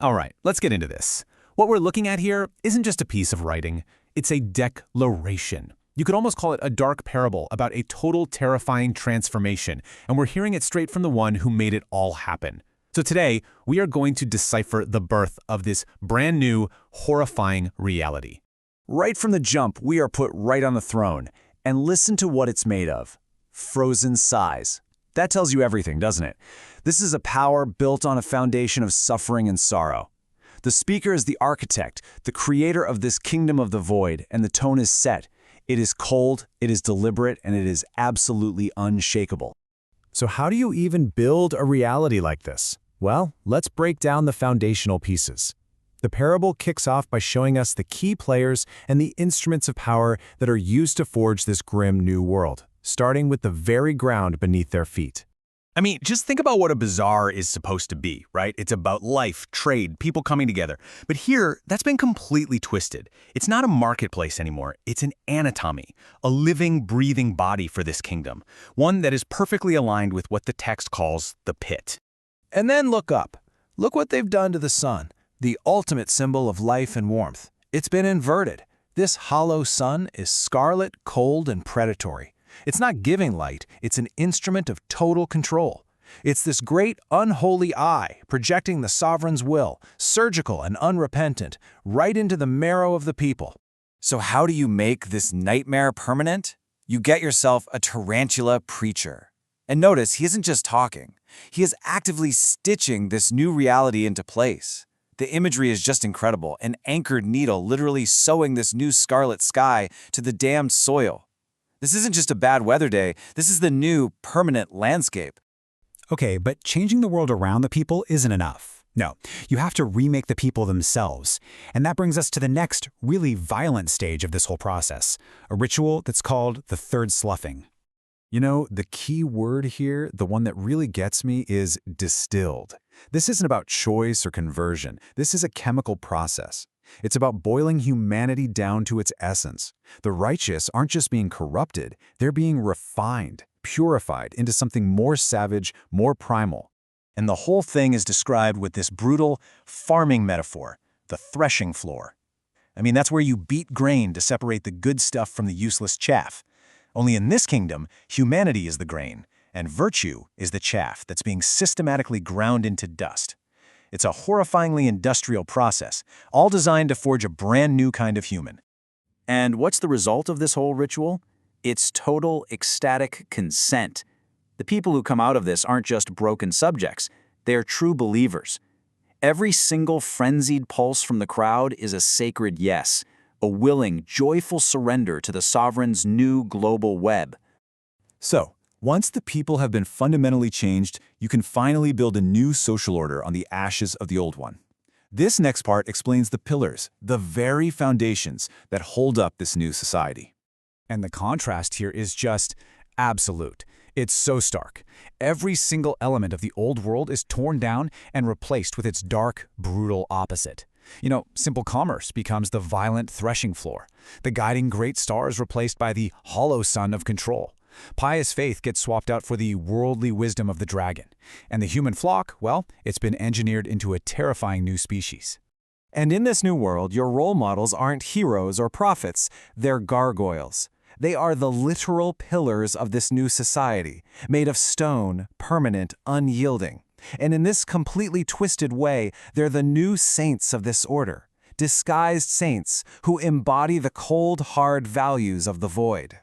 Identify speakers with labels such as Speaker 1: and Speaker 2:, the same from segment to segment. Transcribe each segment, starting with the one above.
Speaker 1: All right, let's get into this. What we're looking at here isn't just a piece of writing, it's a declaration. You could almost call it a dark parable about a total terrifying transformation, and we're hearing it straight from the one who made it all happen. So today, we are going to decipher the birth of this brand new, horrifying reality.
Speaker 2: Right from the jump, we are put right on the throne, and listen to what it's made of. Frozen sighs. That tells you everything, doesn't it? This is a power built on a foundation of suffering and sorrow. The speaker is the architect, the creator of this kingdom of the void, and the tone is set. It is cold, it is deliberate, and it is absolutely unshakable.
Speaker 3: So how do you even build a reality like this? Well, let's break down the foundational pieces. The parable kicks off by showing us the key players and the instruments of power that are used to forge this grim new world, starting with the very ground beneath their feet.
Speaker 1: I mean, just think about what a bazaar is supposed to be, right? It's about life, trade, people coming together. But here, that's been completely twisted. It's not a marketplace anymore. It's an anatomy, a living, breathing body for this kingdom, one that is perfectly aligned with what the text calls the pit.
Speaker 4: And then look up. Look what they've done to the sun, the ultimate symbol of life and warmth. It's been inverted. This hollow sun is scarlet, cold, and predatory. It's not giving light, it's an instrument of total control. It's this great unholy eye projecting the sovereign's will, surgical and unrepentant, right into the marrow of the people.
Speaker 2: So how do you make this nightmare permanent? You get yourself a tarantula preacher. And notice, he isn't just talking. He is actively stitching this new reality into place. The imagery is just incredible, an anchored needle literally sewing this new scarlet sky to the damned soil. This isn't just a bad weather day, this is the new, permanent landscape.
Speaker 5: Okay, but changing the world around the people isn't enough. No, you have to remake the people themselves. And that brings us to the next, really violent stage of this whole process, a ritual that's called the third sloughing.
Speaker 3: You know, the key word here, the one that really gets me, is distilled. This isn't about choice or conversion. This is a chemical process. It's about boiling humanity down to its essence. The righteous aren't just being corrupted, they're being refined, purified into something more savage, more primal.
Speaker 4: And the whole thing is described with this brutal farming metaphor, the threshing floor. I mean, that's where you beat grain to separate the good stuff from the useless chaff. Only in this kingdom, humanity is the grain, and virtue is the chaff that's being systematically ground into dust. It's a horrifyingly industrial process, all designed to forge a brand new kind of human. And what's the result of this whole ritual? It's total ecstatic consent. The people who come out of this aren't just broken subjects, they're true believers. Every single frenzied pulse from the crowd is a sacred yes, a willing, joyful surrender to the sovereign's new global web.
Speaker 2: So, once the people have been fundamentally changed, you can finally build a new social order on the ashes of the old one. This next part explains the pillars, the very foundations that hold up this new society.
Speaker 5: And the contrast here is just absolute. It's so stark. Every single element of the old world is torn down and replaced with its dark, brutal opposite. You know, simple commerce becomes the violent threshing floor. The guiding great star is replaced by the hollow sun of control. Pious faith gets swapped out for the worldly wisdom of the dragon. And the human flock, well, it's been engineered into a terrifying new species.
Speaker 4: And in this new world, your role models aren't heroes or prophets, they're gargoyles. They are the literal pillars of this new society, made of stone, permanent, unyielding. And in this completely twisted way, they're the new saints of this order, disguised saints who embody the cold, hard values of the void.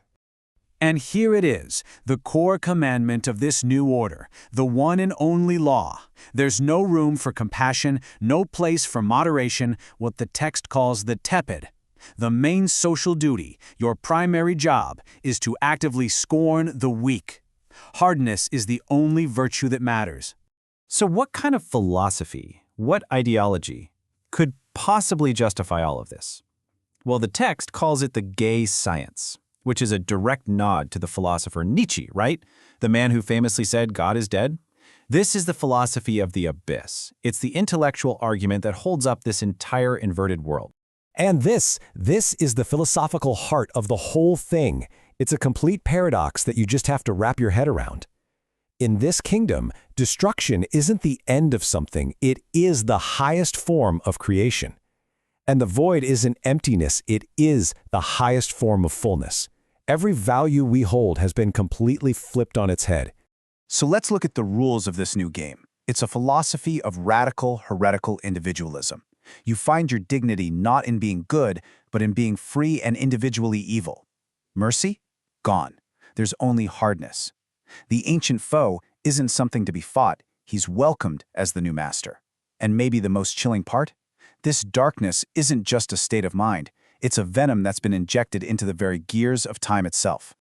Speaker 5: And here it is, the core commandment of this new order, the one and only law. There's no room for compassion, no place for moderation, what the text calls the tepid. The main social duty, your primary job, is to actively scorn the weak. Hardness is the only virtue that matters.
Speaker 4: So what kind of philosophy, what ideology, could possibly justify all of this? Well, the text calls it the gay science, which is a direct nod to the philosopher Nietzsche, right? The man who famously said God is dead. This is the philosophy of the abyss. It's the intellectual argument that holds up this entire inverted world.
Speaker 3: And this is the philosophical heart of the whole thing. It's a complete paradox that you just have to wrap your head around.
Speaker 6: In this kingdom, destruction isn't the end of something, it is the highest form of creation. And the void isn't emptiness, it is the highest form of fullness. Every value we hold has been completely flipped on its head.
Speaker 3: So let's look at the rules of this new game. It's a philosophy of radical, heretical individualism. You find your dignity not in being good, but in being free and individually evil. Mercy? Gone. There's only hardness. The ancient foe isn't something to be fought, he's welcomed as the new master. And maybe the most chilling part? This darkness isn't just a state of mind, it's a venom that's been injected into the very gears of time itself.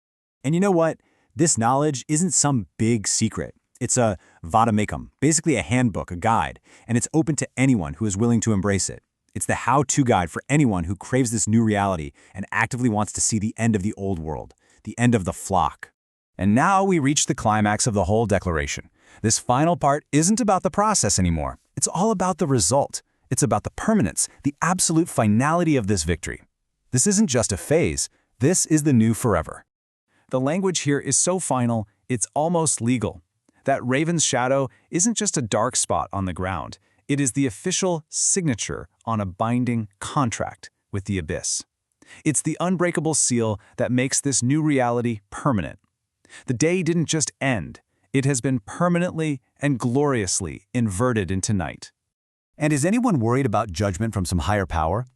Speaker 5: And you know what? This knowledge isn't some big secret. It's a vademecum, basically a handbook, a guide, and it's open to anyone who is willing to embrace it. It's the how-to guide for anyone who craves this new reality and actively wants to see the end of the old world, the end of the flock.
Speaker 1: And now we reach the climax of the whole declaration. This final part isn't about the process anymore. It's all about the result. It's about the permanence, the absolute finality of this victory. This isn't just a phase. This is the new forever. The language here is so final, it's almost legal. That raven's shadow isn't just a dark spot on the ground. It is the official signature on a binding contract with the abyss. It's the unbreakable seal that makes this new reality permanent. The day didn't just end. It has been permanently and gloriously inverted into night.
Speaker 5: And is anyone worried about judgment from some higher power?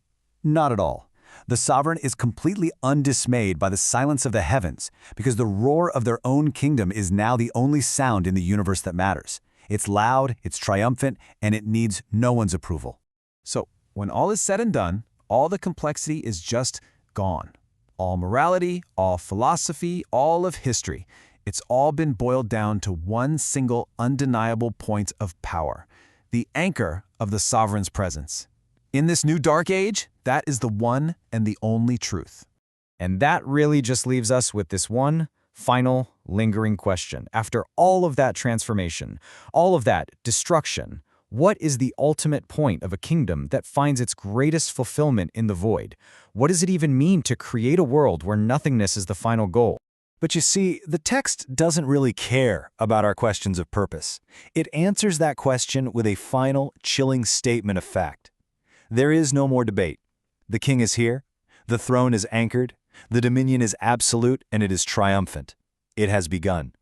Speaker 5: Not at all. The sovereign is completely undismayed by the silence of the heavens, because the roar of their own kingdom is now the only sound in the universe that matters. It's loud, it's triumphant, and it needs no one's approval.
Speaker 1: So, when all is said and done, all the complexity is just gone. All morality, all philosophy, all of history. It's all been boiled down to one single undeniable point of power, the anchor of the sovereign's presence. In this new dark age, that is the one and the only truth.
Speaker 5: And that really just leaves us with this one final, lingering question. After all of that transformation, all of that destruction, what is the ultimate point of a kingdom that finds its greatest fulfillment in the void? What does it even mean to create a world where nothingness is the final goal?
Speaker 4: But you see, the text doesn't really care about our questions of purpose. It answers that question with a final, chilling statement of fact. There is no more debate. The king is here, the throne is anchored, the dominion is absolute, and it is triumphant. It has begun.